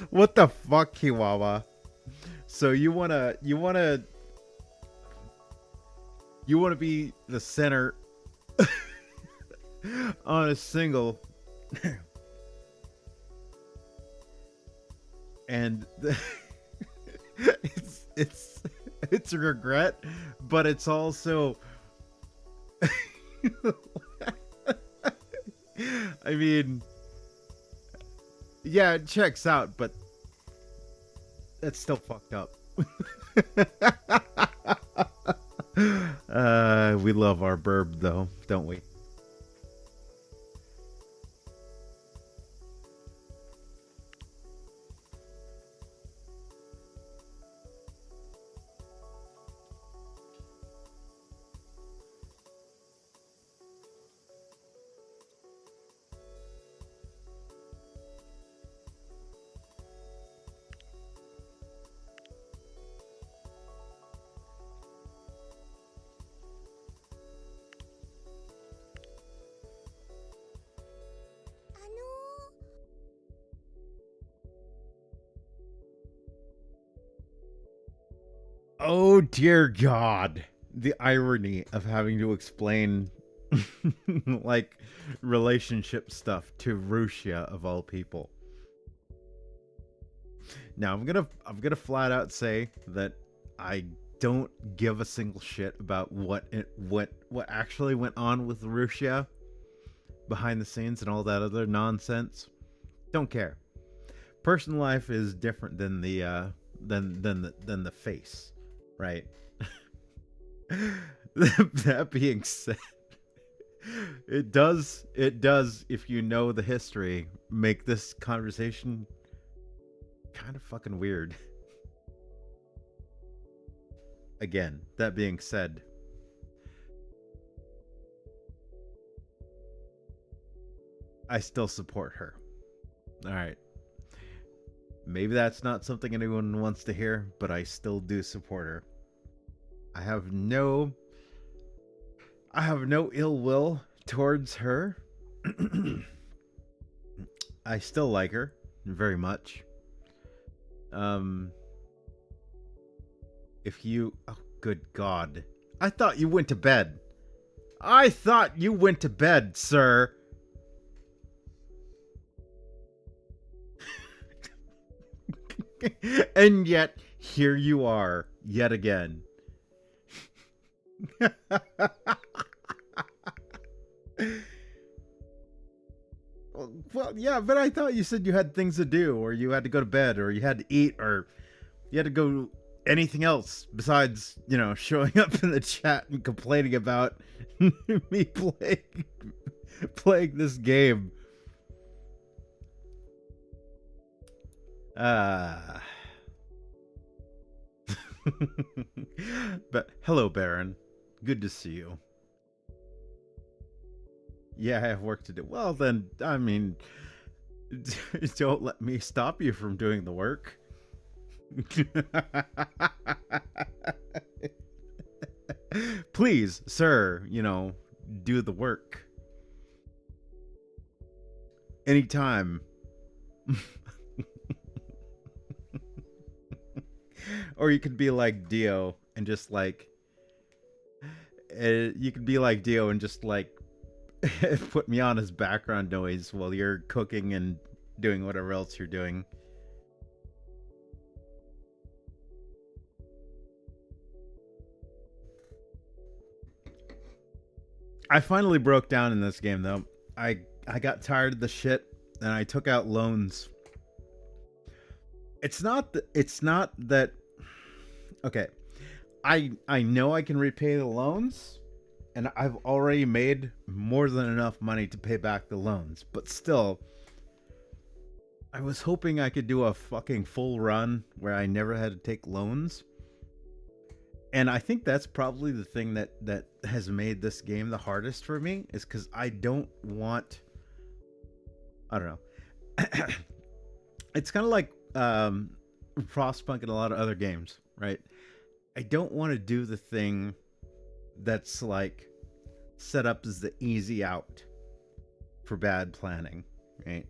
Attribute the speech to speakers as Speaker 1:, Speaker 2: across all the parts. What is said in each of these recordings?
Speaker 1: What the fuck, Kiwawa? So you wanna be the center on a single, and it's a regret, but it's also I mean, yeah, it checks out, but that's still fucked up. We love our burb though, don't we? Oh dear God. The irony of having to explain like relationship stuff to Rusia of all people. Now I'm gonna flat out say that I don't give a single shit about what actually went on with Rusia behind the scenes and all that other nonsense. Don't care. Personal life is different than the than the face, right? That being said, it does, if you know the history, make this conversation kind of fucking weird. Again, that being said, I still support her. All right. Maybe that's not something anyone wants to hear, but I still do support her. I have no ill will towards her. I still like her very much. If you, oh good God, I thought you went to bed. I thought you went to bed, sir. And yet, here you are, yet again. Well, yeah, but I thought you said you had things to do, or you had to go to bed, or you had to eat, or you had to go anything else besides, showing up in the chat and complaining about me playing this game. But hello, Baron. Good to see you. Yeah, I have work to do. Well, then, I mean, don't let me stop you from doing the work. Please, sir, do the work. Anytime. Or you could be like Dio and just like you could be like Dio and just like put me on as background noise while you're cooking and doing whatever else you're doing. I finally broke down in this game though. I got tired of the shit and I took out loans. It's not that okay. I know I can repay the loans and I've already made more than enough money to pay back the loans, but still I was hoping I could do a fucking full run where I never had to take loans. And I think that's probably the thing that has made this game the hardest for me, is because I don't want, I don't know. It's kind of like Frostpunk and a lot of other games, right? I don't want to do the thing that's like set up as the easy out for bad planning, right?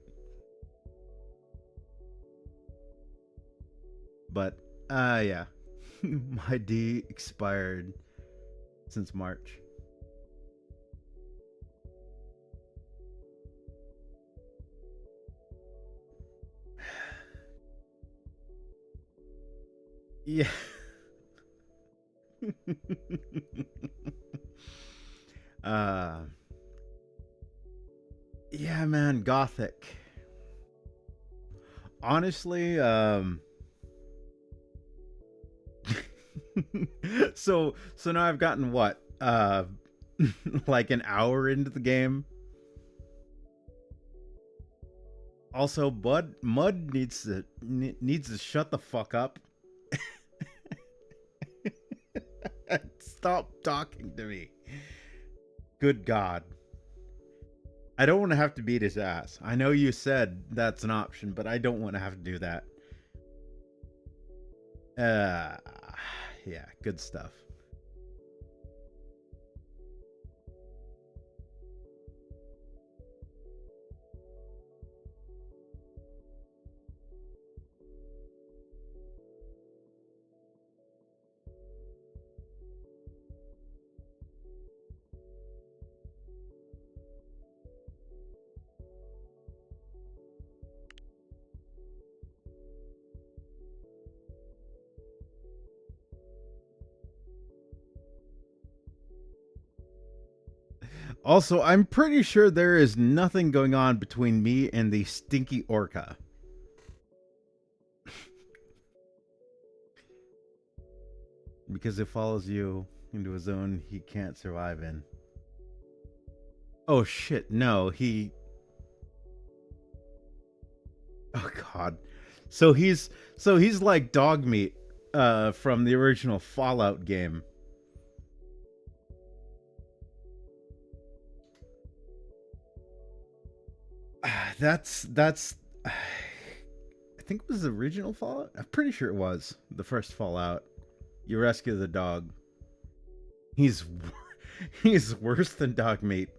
Speaker 1: But yeah. My D expired since March. Yeah. Yeah, man, Gothic. Honestly, so now I've gotten what? Like an hour into the game. Also, Mud needs to shut the fuck up. Stop talking to me. Good God. I don't want to have to beat his ass. I know you said that's an option, but I don't want to have to do that. Yeah, good stuff. Also, I'm pretty sure there is nothing going on between me and the stinky orca. Because it follows you into a zone he can't survive in. Oh shit, no, he... Oh god. So he's like dog meat from the original Fallout game. That's I think it was the original Fallout. I'm pretty sure it was the first Fallout. You rescue the dog. He's worse than dog meat.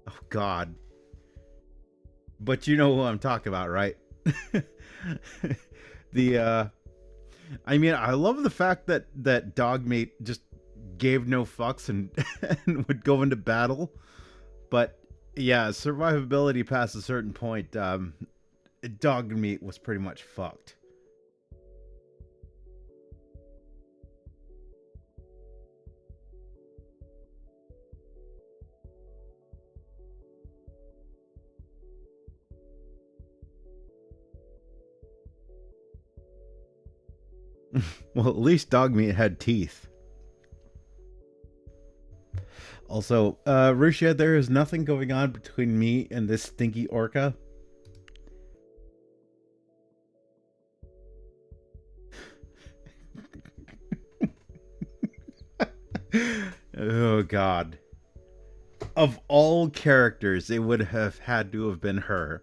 Speaker 1: Oh god. But you know who I'm talking about, right? I mean, I love the fact that dog meat just gave no fucks and, and would go into battle. But yeah, survivability past a certain point, dog meat was pretty much fucked. Well, at least dog meat had teeth. Also, Rushia, there is nothing going on between me and this stinky orca. Oh, God. Of all characters, it would have had to have been her.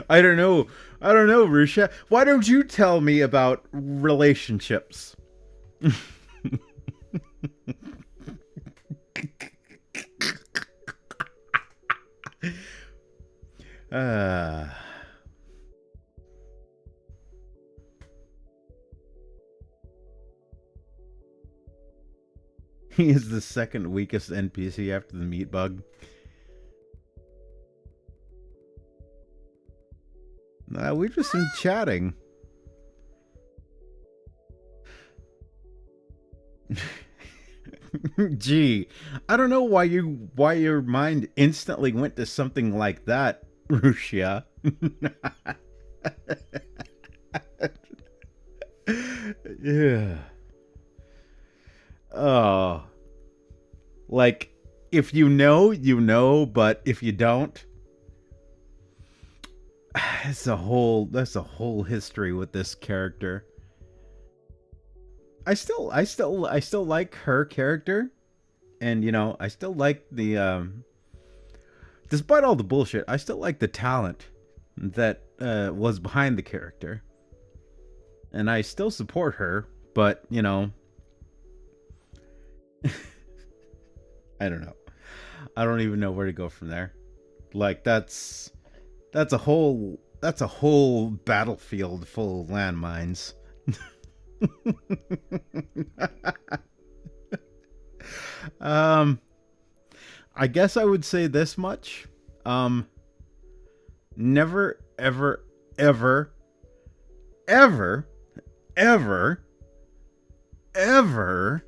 Speaker 1: I don't know. I don't know, Rusha. Why don't you tell me about relationships? uh, he is the second weakest NPC after the meat bug. We've just been chatting. Gee, I don't know why your mind instantly went to something like that, Rushia. Yeah. Oh. Like, if you know, but if you don't, that's a whole history with this character. I still like her character, and I still like the despite all the bullshit, I still like the talent that was behind the character, and I still support her. But I don't know. I don't even know where to go from there. Like that's a whole battlefield full of landmines. I guess I would say this much. Never ever ever ever ever ever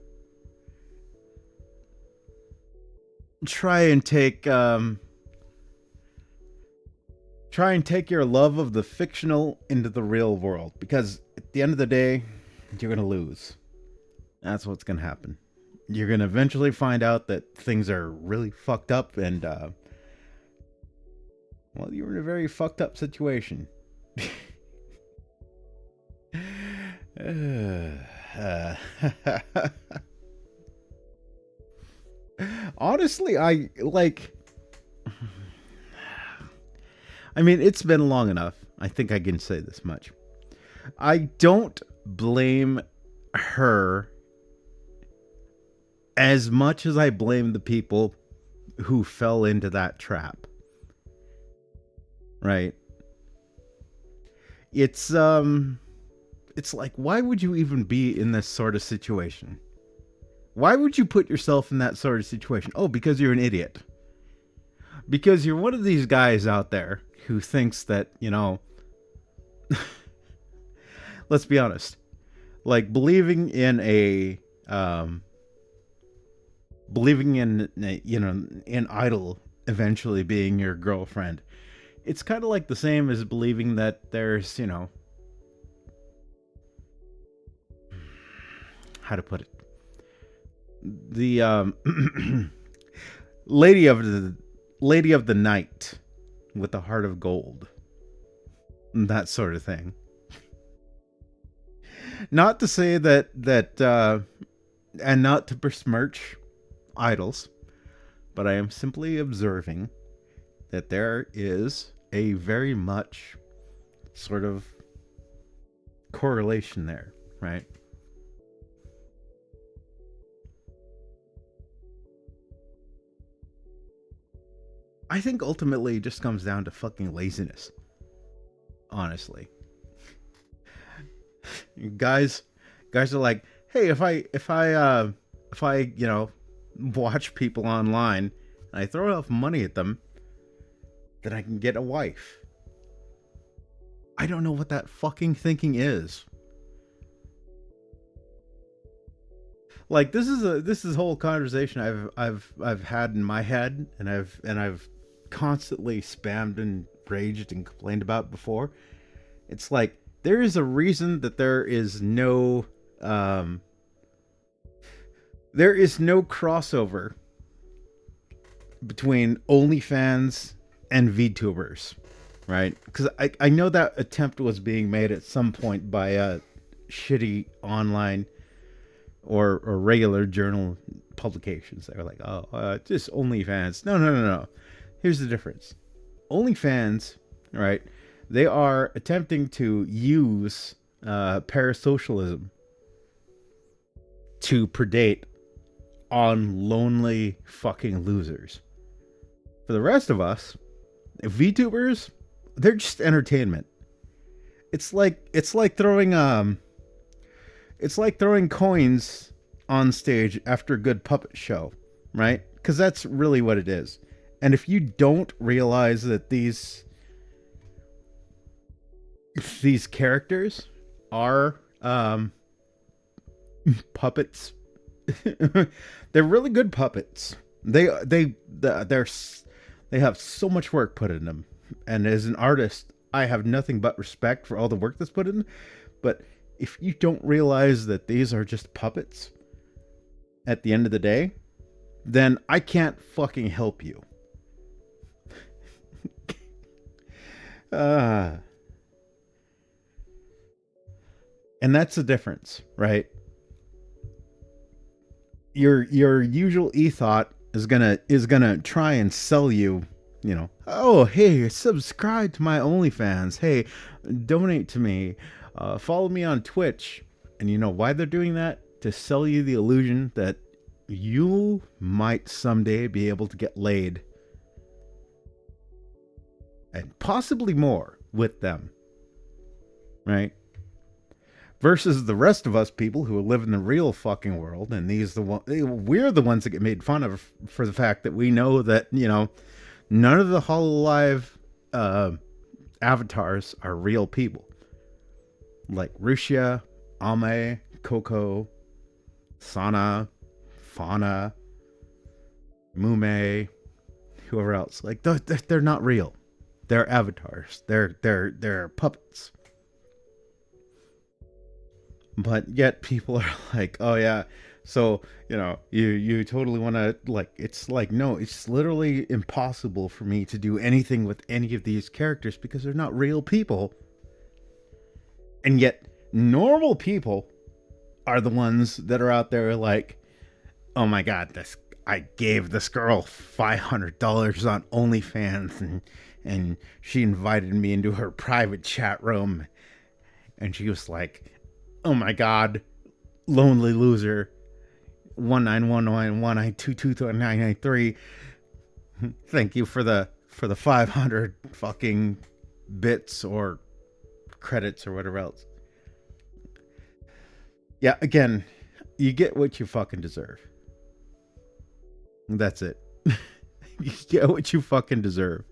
Speaker 1: try and take your love of the fictional into the real world, because at the end of the day, you're gonna lose. That's what's gonna happen. You're gonna eventually find out that things are really fucked up, and well, you're in a very fucked up situation. Honestly, I mean, it's been long enough. I think I can say this much. I don't blame her as much as I blame the people who fell into that trap. Right? It's like, why would you even be in this sort of situation? Why would you put yourself in that sort of situation? Oh, because you're an idiot. Because you're one of these guys out there who thinks that, let's be honest, like believing in an idol eventually being your girlfriend. It's kind of like the same as believing that there's, how to put it, the lady of the night with the heart of gold, that sort of thing. Not to say that and not to besmirch idols, but I am simply observing that there is a very much sort of correlation there, right? I think ultimately it just comes down to fucking laziness. Honestly. Guys are like, hey, if I watch people online and I throw enough money at them, then I can get a wife. I don't know what that fucking thinking is. Like, this is a whole conversation I've had in my head, and I've constantly spammed and raged and complained about before. It's like there is a reason that there is no crossover between OnlyFans and VTubers, right? Because I know that attempt was being made at some point by shitty online or regular journal publications. They were like, oh, just OnlyFans. No. Here's the difference. OnlyFans, right? They are attempting to use parasocialism to predate on lonely fucking losers. For the rest of us, VTubers, they're just entertainment. It's like throwing coins on stage after a good puppet show, right? Because that's really what it is. And if you don't realize that these characters are puppets, they're really good puppets. They have so much work put in them, and as an artist, I have nothing but respect for all the work that's put in. But if you don't realize that these are just puppets at the end of the day, then I can't fucking help you. And that's the difference, right? Your usual ethought is gonna try and sell you, oh, hey, subscribe to my OnlyFans, hey, donate to me, follow me on Twitch. And you know why they're doing that? To sell you the illusion that you might someday be able to get laid, and possibly more with them, right? Versus the rest of us people who live in the real fucking world, and we're the ones that get made fun of for the fact that we know that, none of the HoloLive avatars are real people. Like Rushia, Ame, Coco, Sana, Fauna, Mume, whoever else. Like they're not real. They're avatars. They're puppets. But yet people are like, oh yeah, so, you totally want to, like, it's like, no, it's literally impossible for me to do anything with any of these characters because they're not real people. And yet normal people are the ones that are out there like, oh my God, I gave this girl $500 on OnlyFans, and she invited me into her private chat room, and she was like, oh my God, lonely loser, 1919192223993. Thank you for the 500 fucking bits or credits or whatever else. Yeah, again, you get what you fucking deserve. That's it. You get what you fucking deserve.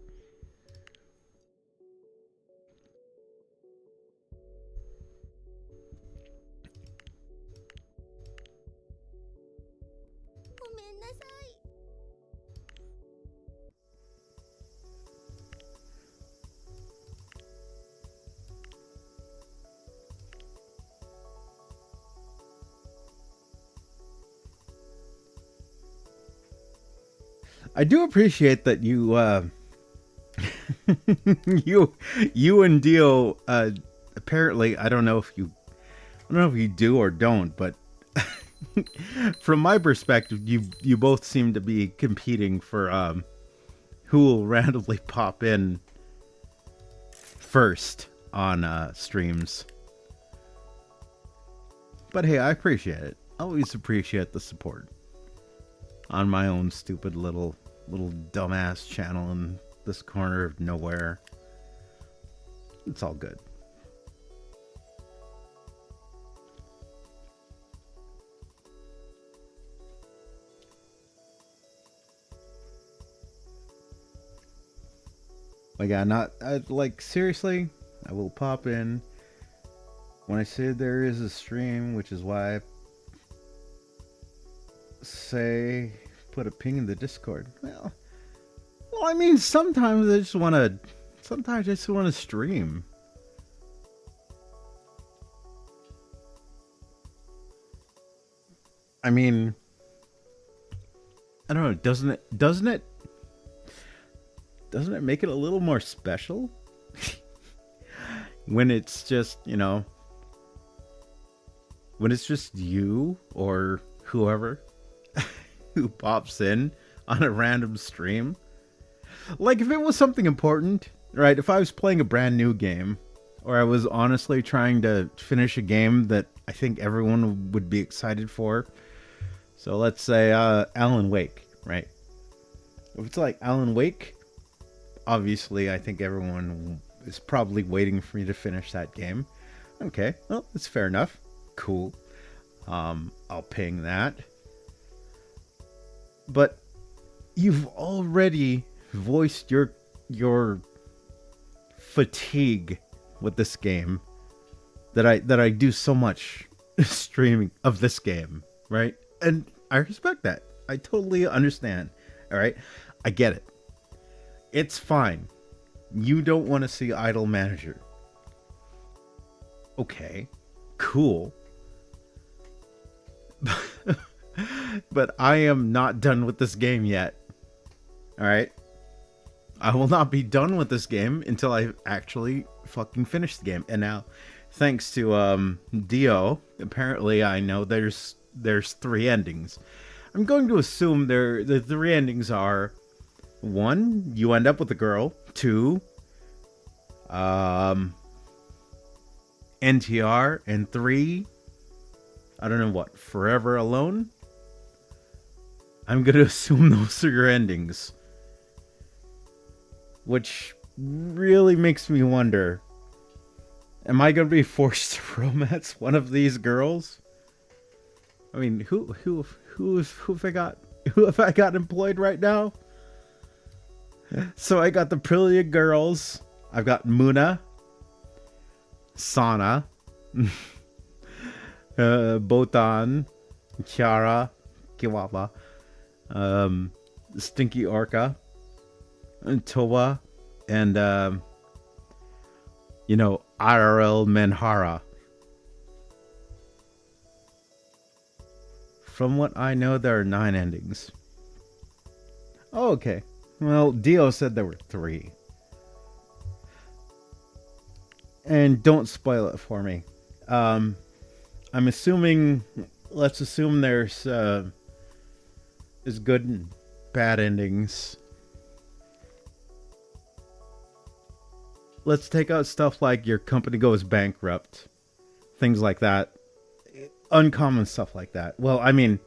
Speaker 1: I do appreciate that you you and Dio apparently, I don't know if you do or don't, but from my perspective, you both seem to be competing for who will randomly pop in first on streams. But hey, I appreciate it. I always appreciate the support on my own stupid little dumbass channel in this corner of nowhere. It's all good. Like, seriously, I will pop in when I say there is a stream, which is why I say put a ping in the Discord. Well, I mean, sometimes I just want to Sometimes I just want to stream. I mean, I don't know, doesn't it make it a little more special? When it's just, when it's just you or whoever who pops in on a random stream. Like if it was something important, right? If I was playing a brand new game, or I was honestly trying to finish a game that I think everyone would be excited for. So let's say Alan Wake, right? If it's like Alan Wake, obviously I think everyone is probably waiting for me to finish that game. Okay, well, that's fair enough. Cool. I'll ping that. But you've already voiced your fatigue with this game that I do so much streaming of this game, right? And I respect that. I totally understand. All right? I get it. It's fine. You don't want to see Idle Manager. Okay. Cool. But I am not done with this game yet. All right? I will not be done with this game until I actually fucking finish the game. And now, thanks to Dio, apparently I know there's 3 endings. I'm going to assume the 3 endings are: 1, you end up with a girl; 2, NTR; and 3, I don't know what, forever alone. I'm going to assume those are your endings. Which really makes me wonder, am I going to be forced to romance one of these girls? I mean, who have I got employed right now? So I got the brilliant girls. I've got Muna, Sana, Botan, Kiara, Kiwapa, Stinky Orca, and Towa, and IRL Menhara. From what I know, there are 9 endings. Oh, okay. Well, Dio said there were 3. And don't spoil it for me. I'm assuming, let's assume there's good and bad endings. Let's take out stuff like your company goes bankrupt. Things like that. Uncommon stuff like that. Well, I mean,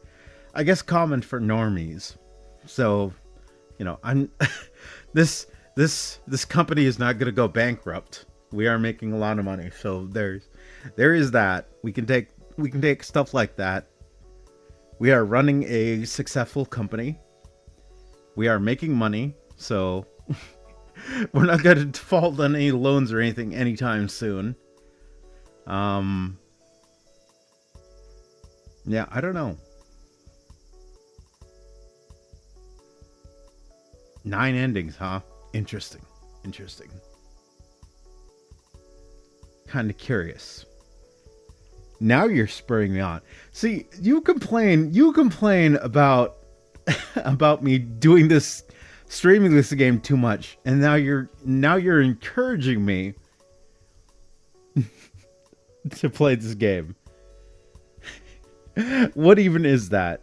Speaker 1: I guess common for normies. So, I'm this company is not going to go bankrupt. We are making a lot of money. So there is that. We can take stuff like that. We are running a successful company. We are making money. So we're not going to default on any loans or anything anytime soon. Yeah, I don't know. 9 endings, huh? Interesting. Kind of curious. Now you're spurring me on. See, you complain about about me doing this, streaming this game too much, and now you're encouraging me to play this game. What even is that?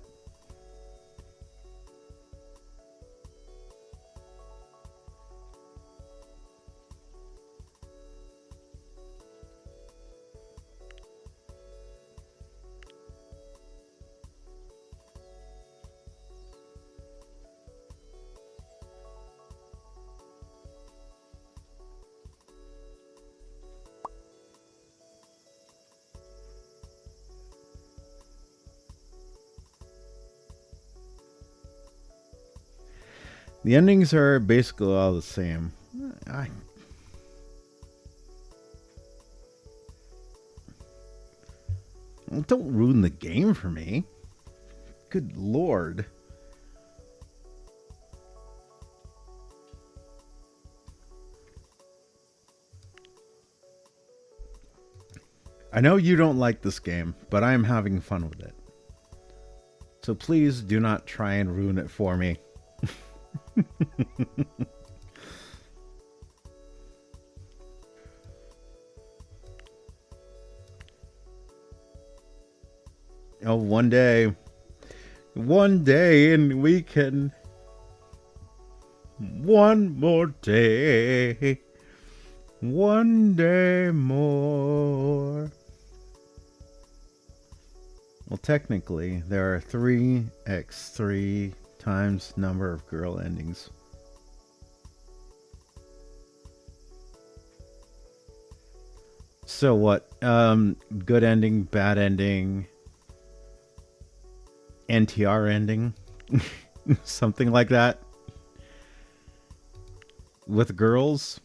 Speaker 1: The endings are basically all the same. Don't ruin the game for me. Good lord. I know you don't like this game, but I am having fun with it. So please do not try and ruin it for me. Oh, one day, and we can. One more day. One day more. Well, technically, there are 3x3 times number of girl endings. So what? Good ending, bad ending, NTR ending, something like that. With girls.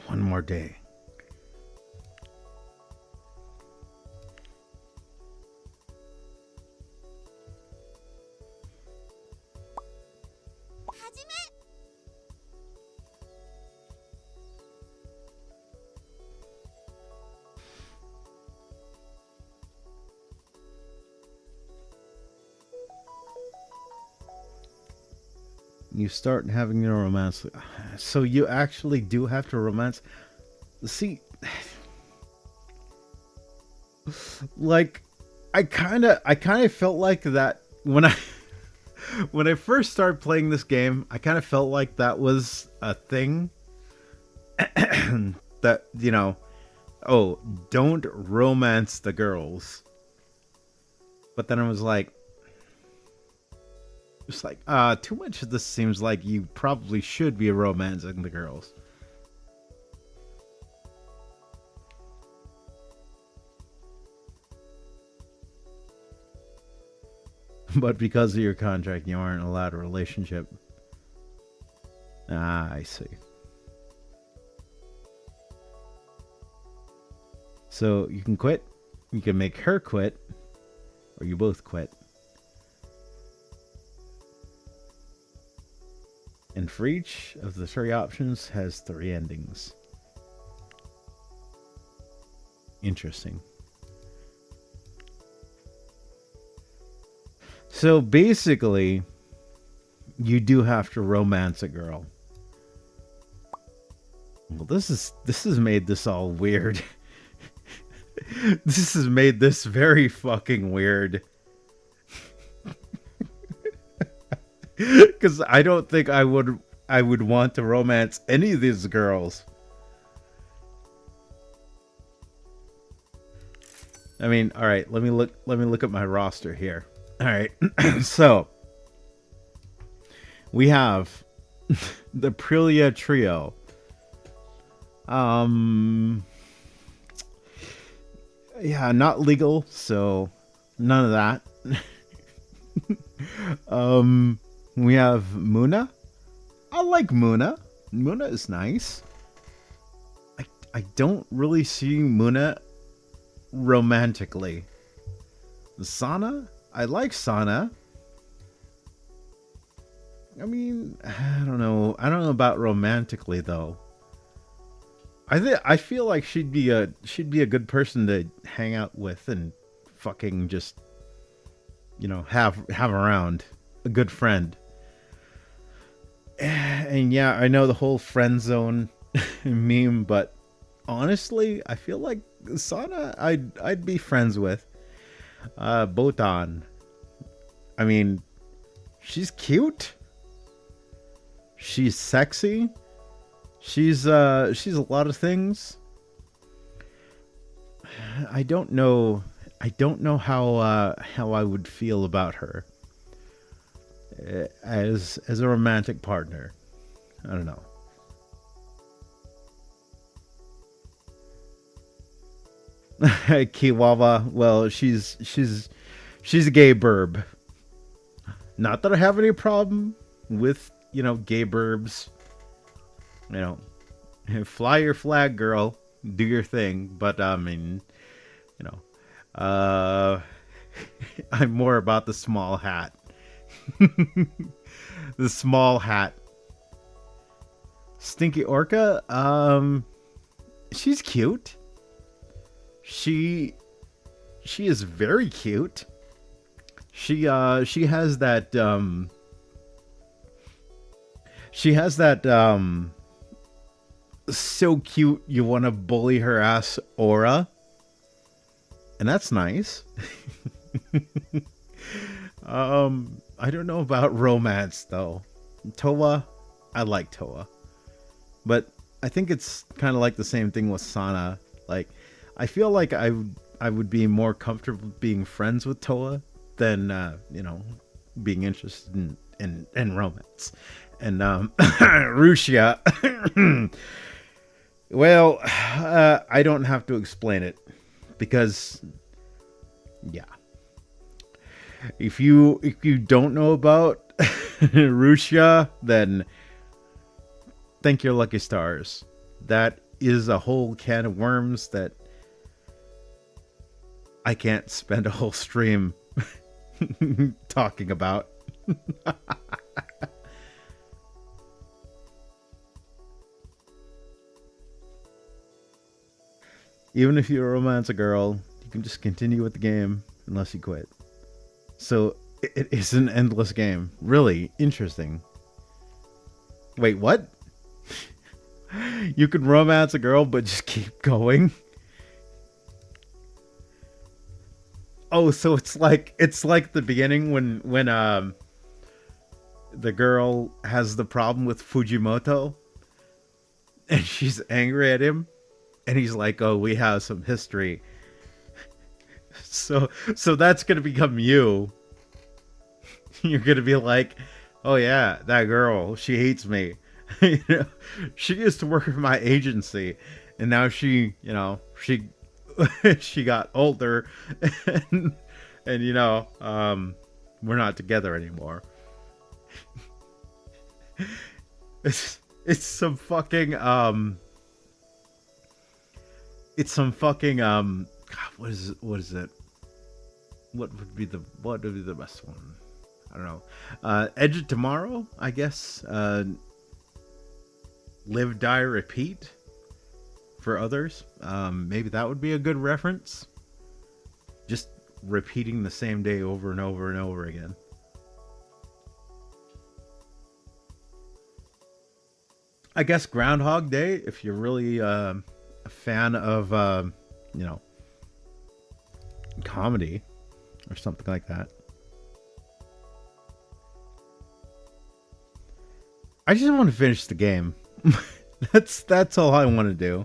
Speaker 1: One more day. You start having your romance. So you actually do have to romance. See, like, I kind of felt like that when I first started playing this game. I kind of felt like that was a thing that, you know, oh, don't romance the girls. But then I was like, it's like, too much of this seems like you probably should be romancing the girls. But because of your contract, you aren't allowed a relationship. Ah, I see. So you can quit, you can make her quit, or you both quit. And for each of the 3 options has 3 endings. Interesting. So basically, you do have to romance a girl. Well, this has made this all weird. This has made this very fucking weird. Because I don't think I would want to romance any of these girls. I mean, all right, let me look at my roster here. All right. So, we have the Aprilia trio. Yeah, not legal, so none of that. We have Muna. I like Muna. Muna is nice. I don't really see Muna romantically. Sana? I like Sana. I mean, I don't know. I don't know about romantically though. I feel like she'd be a good person to hang out with and fucking just, you know, have around. A good friend. And yeah, I know the whole friend zone meme, but honestly, I feel like Sana I'd be friends with. Botan. I mean, she's cute. She's sexy. She's a lot of things. I don't know how I would feel about her as a romantic partner. I don't know. Kiwawa, well, she's a gay burb. Not that I have any problem with, you know, gay burbs. You know, fly your flag, girl. Do your thing. But I mean, you know, I'm more about the small hat. The small hat. Stinky Orca, she's cute. She is very cute. She has that so cute you want to bully her ass aura, and that's nice. I don't know about romance though. Toa, I like Toa, but I think it's kind of like the same thing with Sana. Like, I feel like I would be more comfortable being friends with Toa than being interested in romance. And Rushia, well, I don't have to explain it because, yeah. If you don't know about Rushia, then thank your lucky stars. That is a whole can of worms that I can't spend a whole stream talking about. Even if you romance a girl, you can just continue with the game unless you quit. So it is an endless game. Really interesting. Wait, what? You can romance a girl but just keep going? Oh, so it's like the beginning when the girl has the problem with Fujimoto and she's angry at him and he's like, "Oh, we have some history." So that's going to become you. You're going to be like, "Oh yeah, that girl, she hates me." She used to work for my agency and now she she got older and we're not together anymore. It's some fucking God, what is it? What would be the best one? I don't know. Edge of Tomorrow, I guess. Live, Die, Repeat for others. Maybe that would be a good reference. Just repeating the same day over and over and over again. I guess Groundhog Day, if you're really a fan of comedy or something like that. I just want to finish the game. That's all I want to do.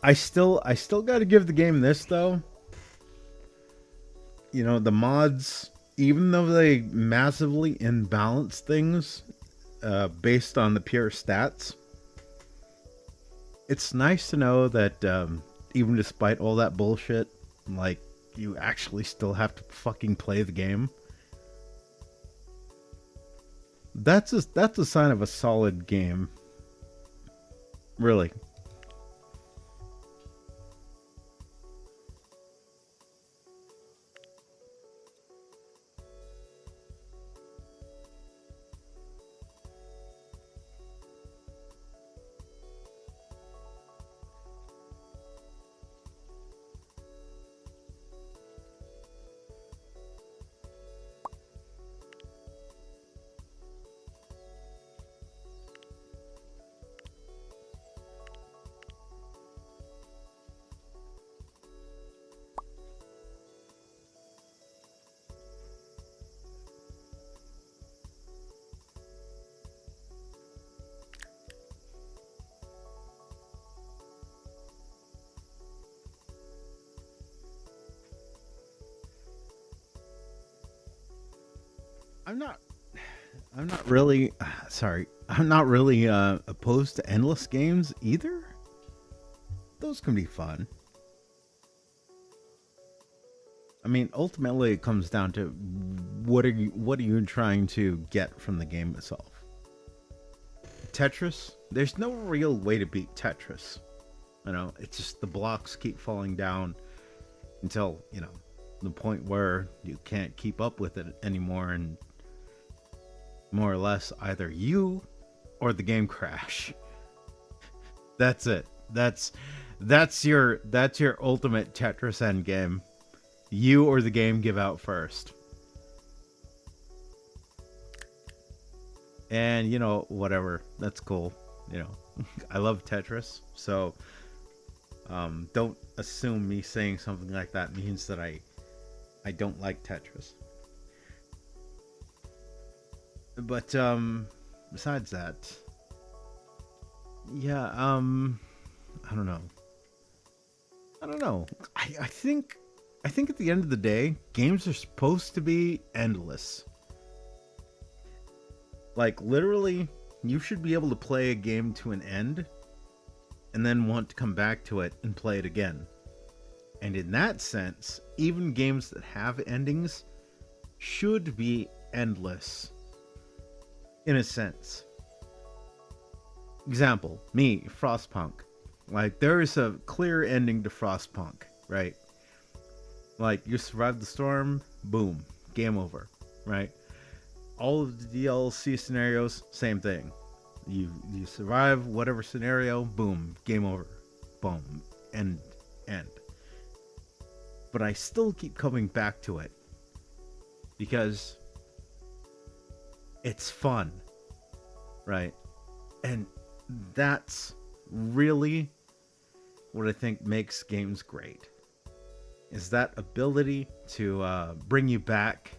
Speaker 1: I still got to give the game this though. The mods, even though they massively imbalance things based on the pure stats, it's nice to know that even despite all that bullshit, like, you actually still have to fucking play the game. That's a sign of a solid game. Really. I'm not really sorry. I'm not really opposed to endless games either. Those can be fun. I mean, ultimately it comes down to what are you trying to get from the game itself. Tetris, there's no real way to beat Tetris. It's just the blocks keep falling down until, the point where you can't keep up with it anymore, and more or less either you or the game crash. That's it. That's your ultimate Tetris end game. You or the game give out first. And whatever. That's cool. I love Tetris, so don't assume me saying something like that means that I don't like Tetris. But besides that, yeah, I don't know. I don't know. I think at the end of the day, games are supposed to be endless. Like literally, you should be able to play a game to an end and then want to come back to it and play it again. And in that sense, even games that have endings should be endless. In a sense. Example, me, Frostpunk. Like, there is a clear ending to Frostpunk, right? Like, you survive the storm, boom, game over, right? All of the DLC scenarios, same thing. You survive whatever scenario, boom, game over, boom, end. But I still keep coming back to it because it's fun, right? And that's really what I think makes games great, is that ability to bring you back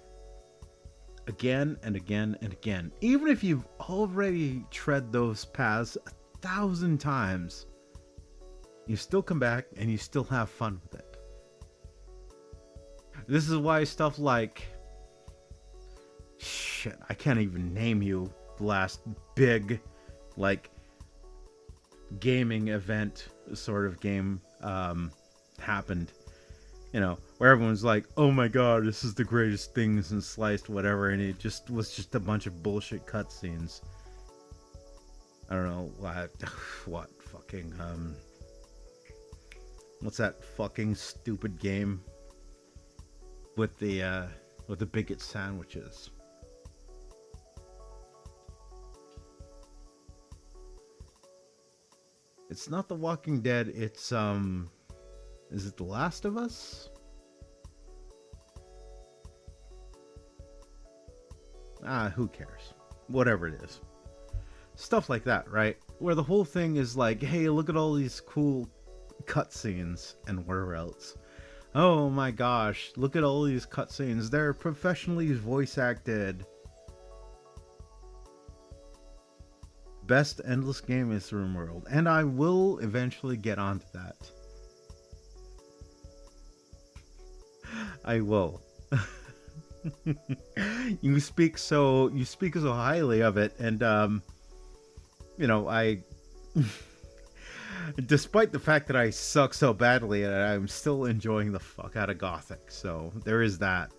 Speaker 1: again and again and again. Even if you've already tread those paths 1,000 times, you still come back and you still have fun with it. This is why stuff like... Shit, I can't even name you the last big, like, gaming event sort of game happened. Where everyone's like, oh my god, this is the greatest thing since sliced whatever, and it just was just a bunch of bullshit cutscenes. I don't know, what fucking, what's that fucking stupid game with the bigot sandwiches? It's not The Walking Dead, it's, is it The Last of Us? Who cares? Whatever it is. Stuff like that, right? Where the whole thing is like, hey, look at all these cool cutscenes and whatever else. Oh my gosh, look at all these cutscenes. They're professionally voice acted. Best endless game is RimWorld, and I will eventually get onto that. I will. You speak so highly of it, and I despite the fact that I suck so badly at it, I'm still enjoying the fuck out of Gothic, so there is that.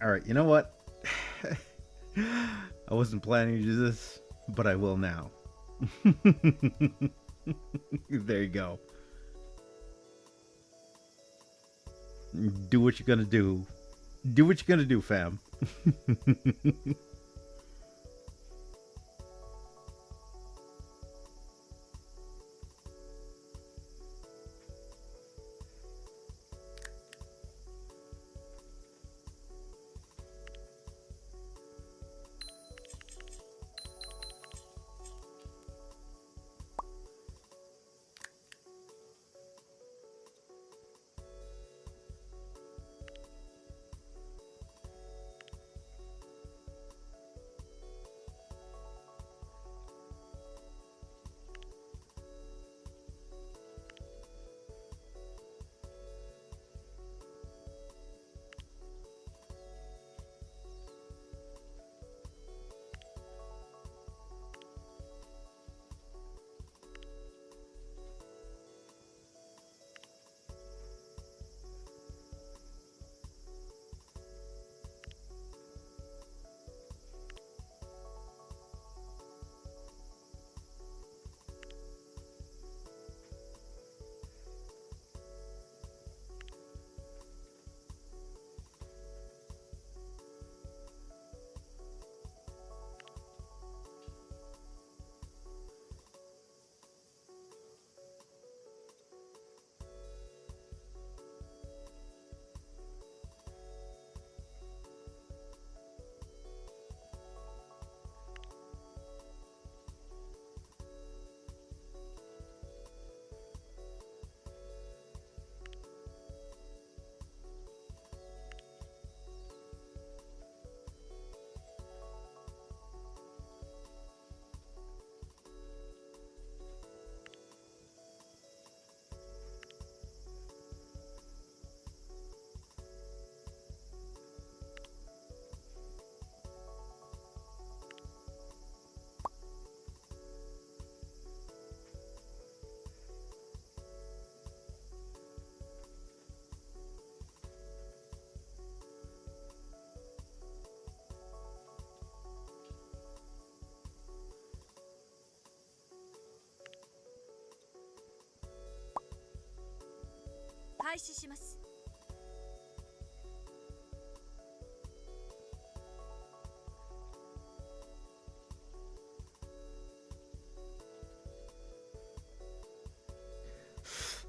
Speaker 1: Alright, you know what? I wasn't planning to do this, but I will now. There you go. Do what you're gonna do. Do what you're gonna do, fam.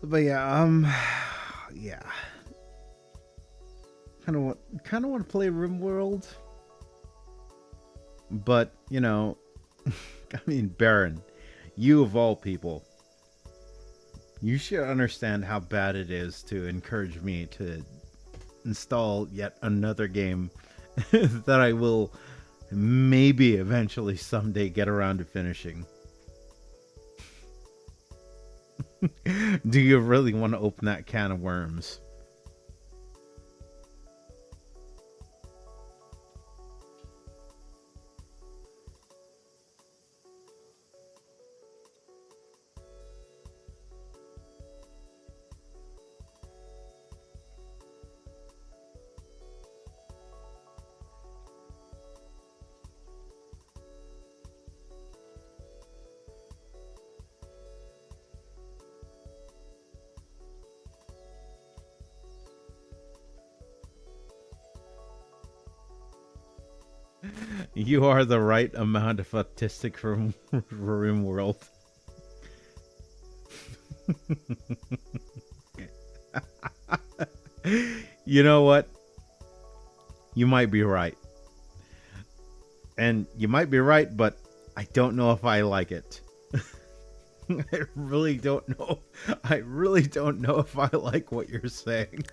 Speaker 1: But yeah. Kind of want to play RimWorld, but you know, I mean, Baron, you of all people, you should understand how bad it is to encourage me to install yet another game that I will maybe eventually someday get around to finishing. Do you really want to open that can of worms? You are the right amount of autistic for RimWorld. You know what? You might be right. And you might be right, but I don't know if I like it. I really don't know. I really don't know if I like what you're saying.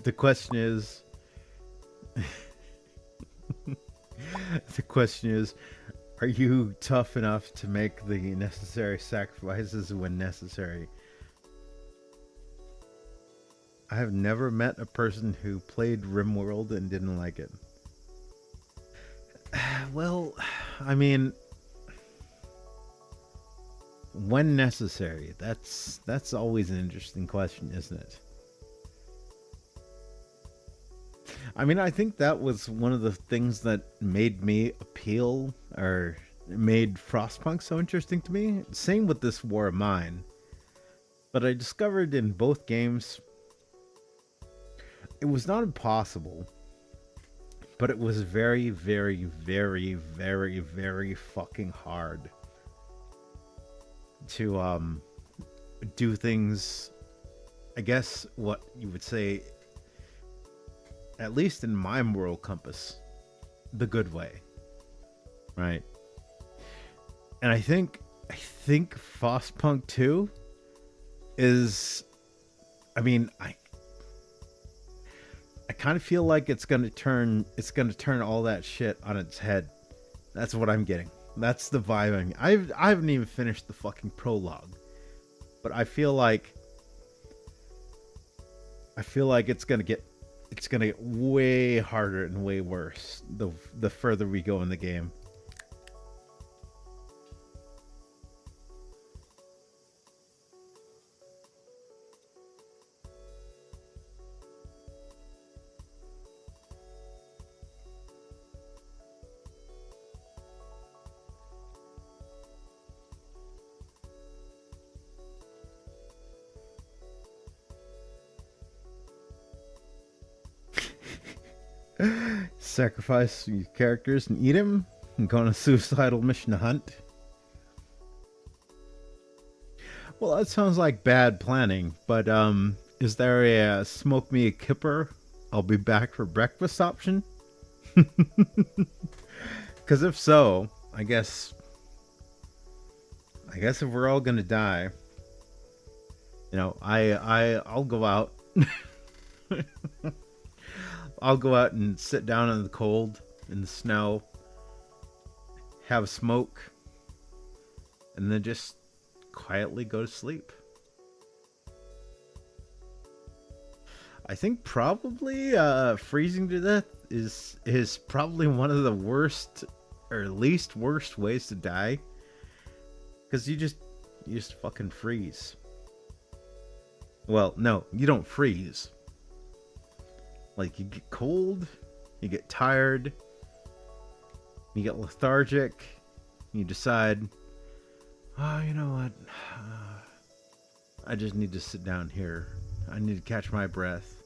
Speaker 1: The question is the question is, are you tough enough to make the necessary sacrifices when necessary? I have never met a person who played RimWorld and didn't like it. Well, I mean, when necessary, that's always an interesting question, isn't it? I mean, I think that was one of the things that made me appeal or made Frostpunk so interesting to me. Same with this War of Mine. But I discovered in both games, it was not impossible, but it was very, very, very, very, very fucking hard to do things, I guess what you would say, at least in my moral compass, the good way, right? And I think Frostpunk 2 is, I mean, I kind of feel like it's gonna turn all that shit on its head. That's what I'm getting. That's the vibe. I haven't even finished the fucking prologue, but I feel like it's gonna get way harder and way worse the further we go in the game. Sacrifice your characters and eat him and go on a suicidal mission to hunt. Well, that sounds like bad planning, but is there a smoke me a kipper, I'll be back for breakfast option? Because if so, I guess if we're all gonna die, you know, I'll go out. I'll go out and sit down in the cold, in the snow, have a smoke, and then just quietly go to sleep. I think probably freezing to death is probably one of the worst or least worst ways to die, because you just fucking freeze. Well, no, you don't freeze. Like, you get cold, you get tired, you get lethargic, you decide, oh, you know what? I just need to sit down here. I need to catch my breath.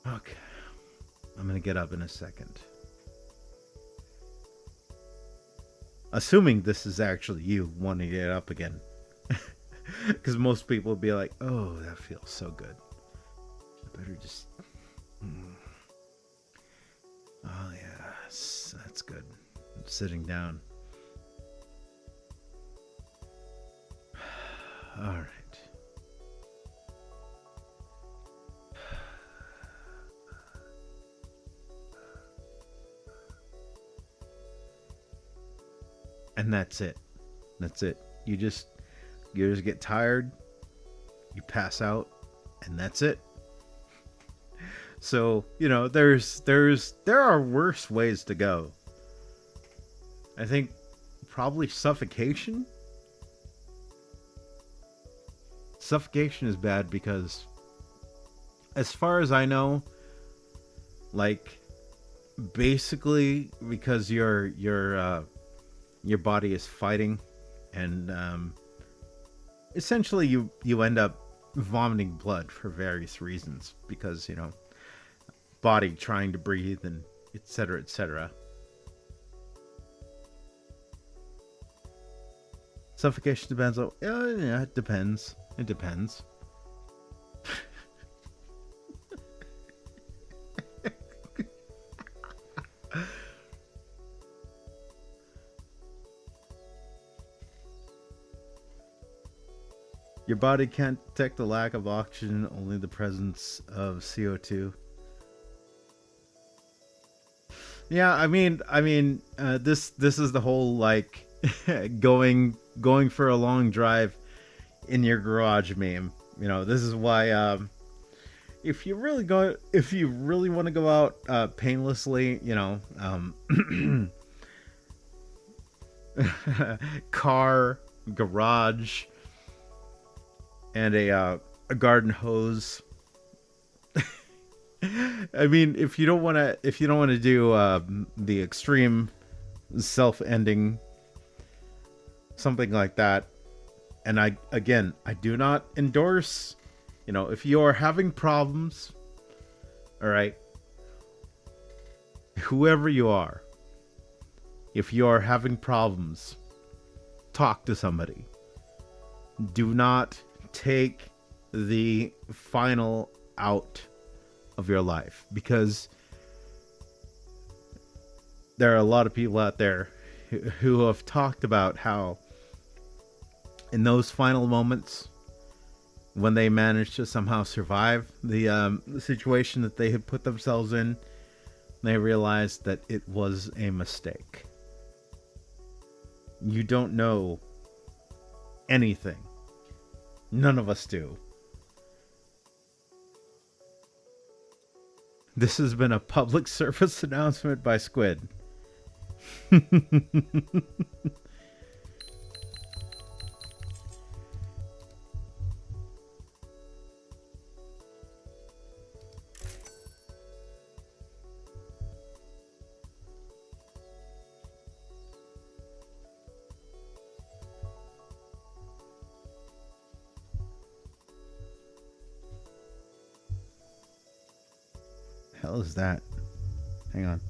Speaker 1: Okay. I'm gonna get up in a second. Assuming this is actually you wanting to get up again. Because most people would be like, oh, that feels so good. I better just... Oh, yeah. That's good. I'm sitting down. All right. And that's it. That's it. You just get tired, you pass out, and that's it. So, you know, there are worse ways to go. I think probably suffocation. Suffocation is bad because, as far as I know, like, basically because your body is fighting, and essentially you end up vomiting blood for various reasons, because, you know, body trying to breathe and etc., etc. Suffocation depends on, yeah, it depends. It depends. Your body can't detect the lack of oxygen, only the presence of CO2. Yeah, I mean, this is the whole, like, going for a long drive in your garage meme. You know, this is why if you really want to go out painlessly, you know, car, garage, and a garden hose. I mean, if you don't want to do the extreme self-ending, something like that, and I do not endorse, you know, if you are having problems, all right, whoever you are, if you are having problems, talk to somebody. Do not take the final out of your life, because there are a lot of people out there who have talked about how in those final moments, when they manage to somehow survive the situation that they had put themselves in, they realized that it was a mistake. You don't know anything. None of us do. This has been a public service announcement by Squid. Hell is that? Hang on.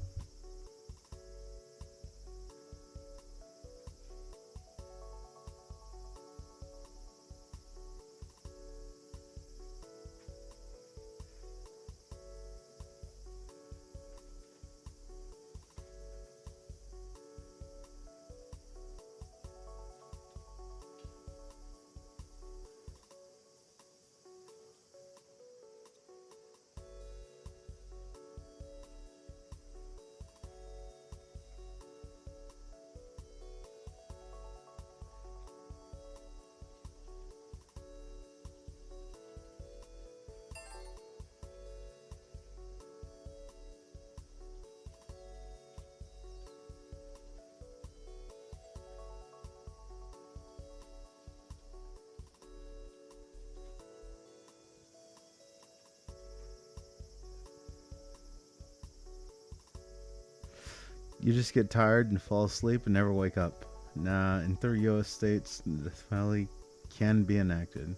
Speaker 1: You just get tired and fall asleep and never wake up. Nah, in 3 US states, the death penalty can be enacted.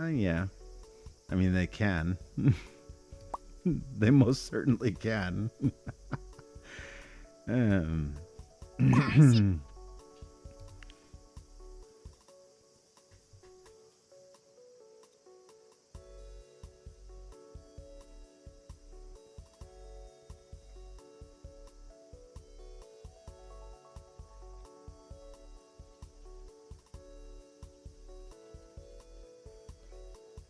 Speaker 1: Yeah. I mean, they can. They most certainly can.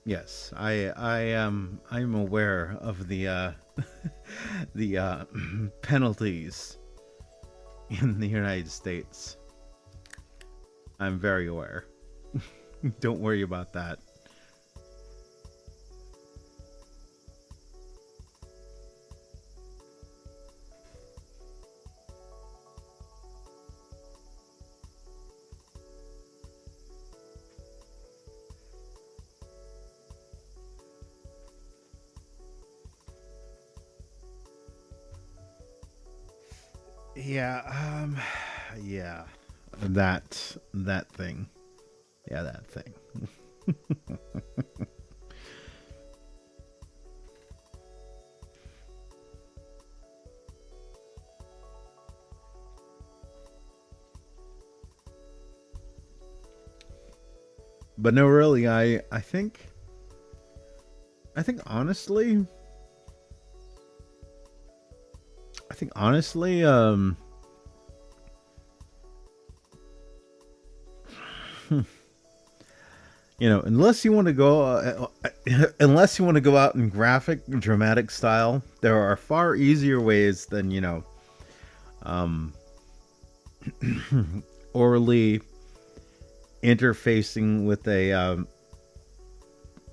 Speaker 1: Yes, I'm aware of the the penalties in the United States. I'm very aware. Don't worry about that. Yeah, yeah. That thing. Yeah, that thing. But no, really, I think honestly, I think honestly, you know, unless you want to go out in graphic, dramatic style, there are far easier ways than um, orally interfacing with a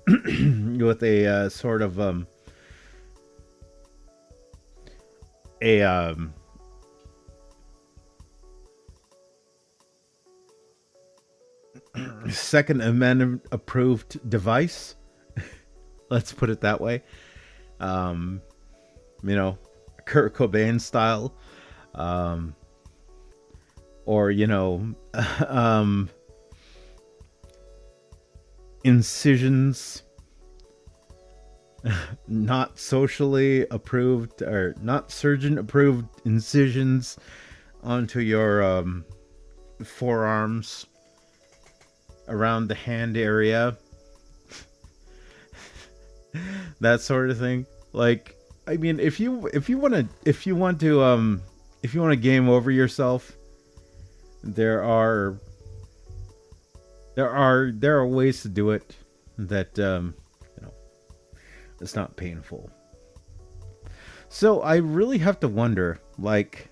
Speaker 1: with a sort of a Second Amendment approved device. Let's put it that way. Um, you know, Kurt Cobain style, um, or incisions, not socially approved or not surgeon approved incisions onto your forearms, around the hand area, that sort of thing. Like, I mean, if you want to game over yourself, there are ways to do it that it's not painful. So I really have to wonder, like,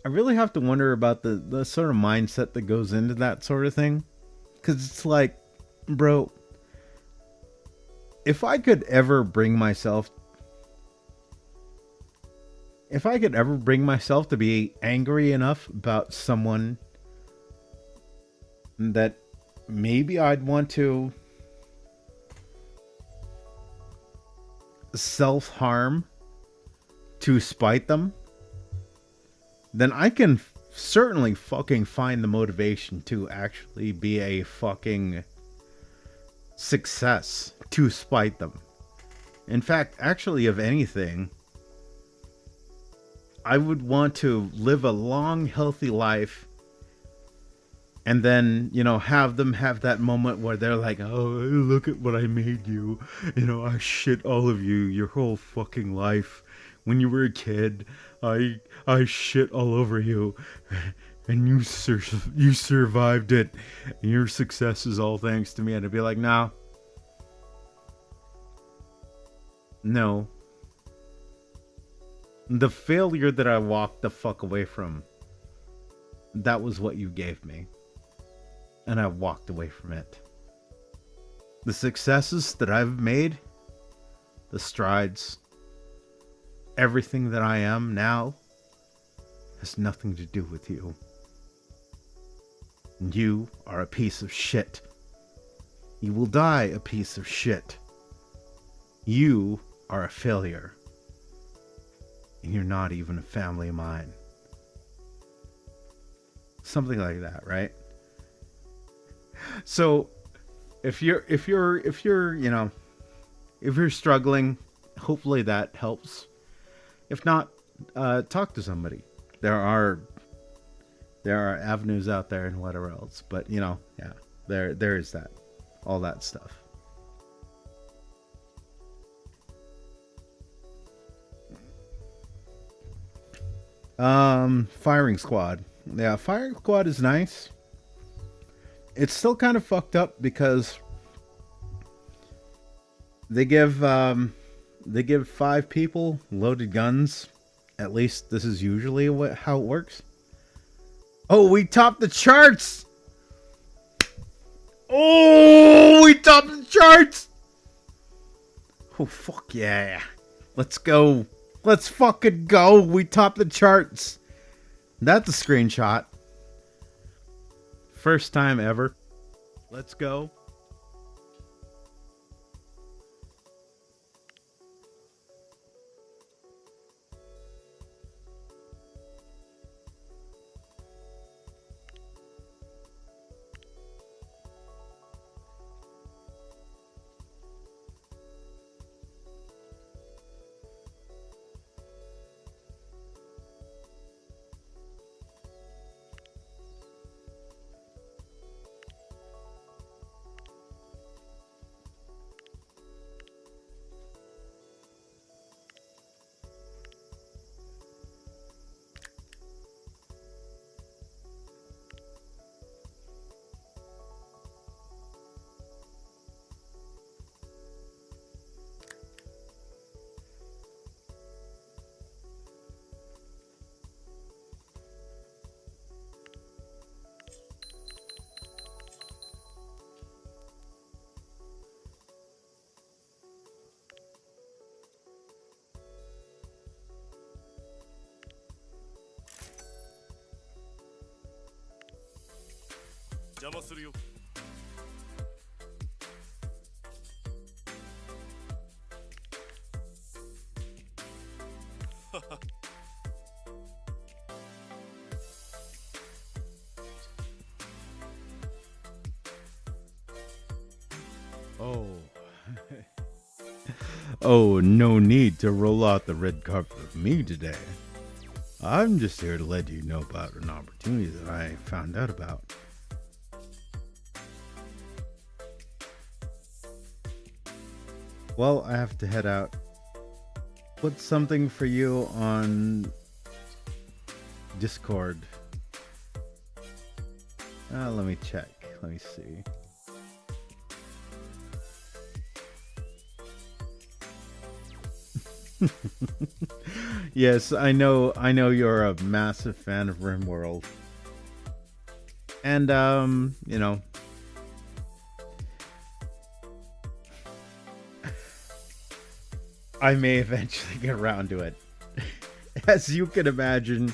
Speaker 1: I really have to wonder about the sort of mindset that goes into that sort of thing. Because it's like, bro, if I could ever bring myself to be angry enough about someone that maybe I'd want to self-harm to spite them, then I can certainly fucking find the motivation to actually be a fucking success to spite them. In fact, actually, of anything, I would want to live a long, healthy life and then, have them have that moment where they're like, oh, look at what I made you. I shit all of you your whole fucking life. When you were a kid, I shit all over you, and you survived it, and your success is all thanks to me. And I'd be like, no. The failure that I walked the fuck away from, that was what you gave me. And I walked away from it. The successes that I've made, the strides, everything that I am now has nothing to do with you. You are a piece of shit. You will die a piece of shit. You are a failure. and you're not even a family of mine. Something like that, right? So if you're if you're struggling, hopefully that helps. If not, talk to somebody. There are avenues out there and whatever else, but yeah, there is that, all that stuff. Firing squad. Yeah, firing squad is nice. It's still kind of fucked up because they give 5 people loaded guns. At least this is usually how it works. Oh, we topped the charts! Oh, we topped the charts! Oh, fuck yeah. Let's go. Let's fucking go. We topped the charts. That's a screenshot. First time ever. Let's go. Oh. Oh, no need to roll out the red carpet with me today. I'm just here to let you know about an opportunity that I found out about. Well, I have to head out. Put something for you on Discord. Let me check. Let me see. Yes, I know you're a massive fan of RimWorld. And I may eventually get around to it. As you can imagine,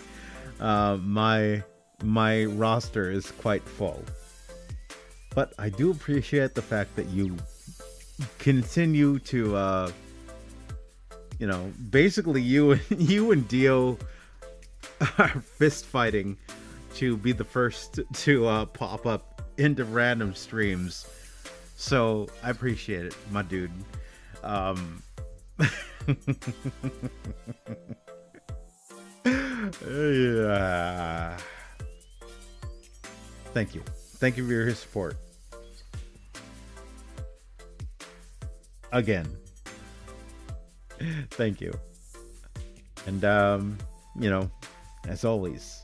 Speaker 1: my roster is quite full. But I do appreciate the fact that you continue to basically you and Dio are fist fighting to be the first to pop up into random streams. So I appreciate it, my dude. Yeah. Thank you for your support. Again. Thank you. And as always,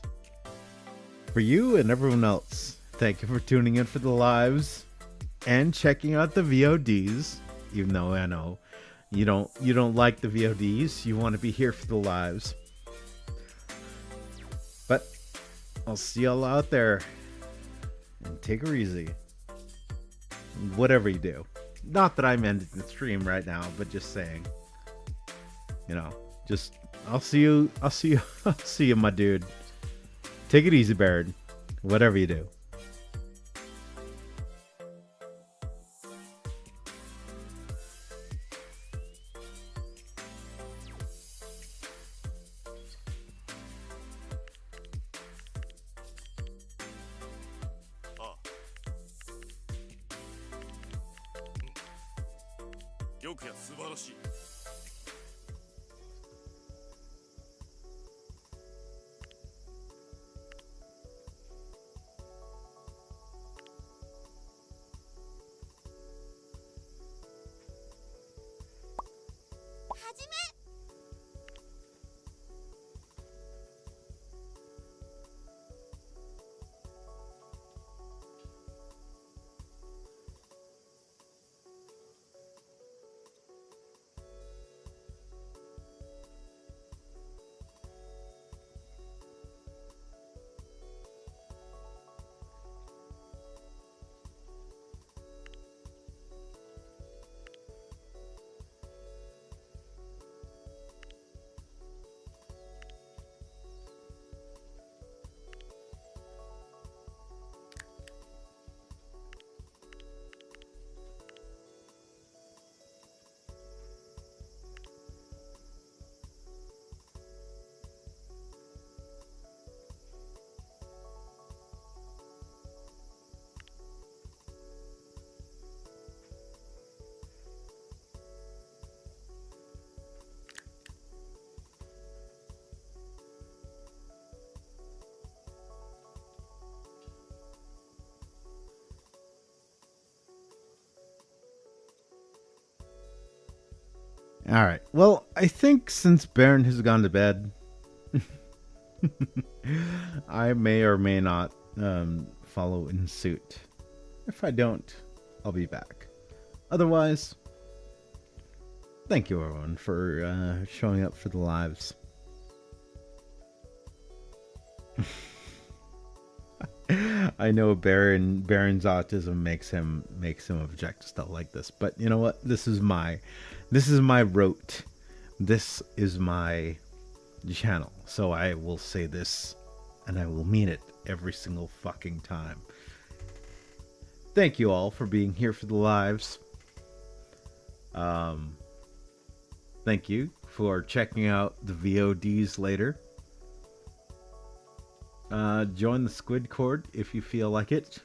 Speaker 1: for you and everyone else, thank you for tuning in for the lives and checking out the VODs. Even though I know you don't like the VODs, you want to be here for the lives. But I'll see y'all out there, and take her easy. Whatever you do. Not that I'm ending the stream right now, but just saying. Just I'll see you, my dude. Take it easy, Baird. Whatever you do. All right. Well, I think since Baron has gone to bed, I may or may not follow in suit. If I don't, I'll be back. Otherwise, thank you everyone for showing up for the lives. I know Baron's autism makes him object to stuff like this, but you know what? This is my rote. This is my channel, so I will say this, and I will mean it every single fucking time. Thank you all for being here for the lives. Thank you for checking out the VODs later. Join the Squid Court if you feel like it.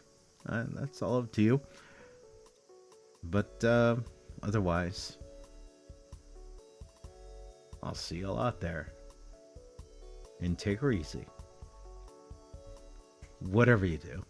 Speaker 1: That's all up to you. But otherwise, I'll see you all out there. And take her easy. Whatever you do.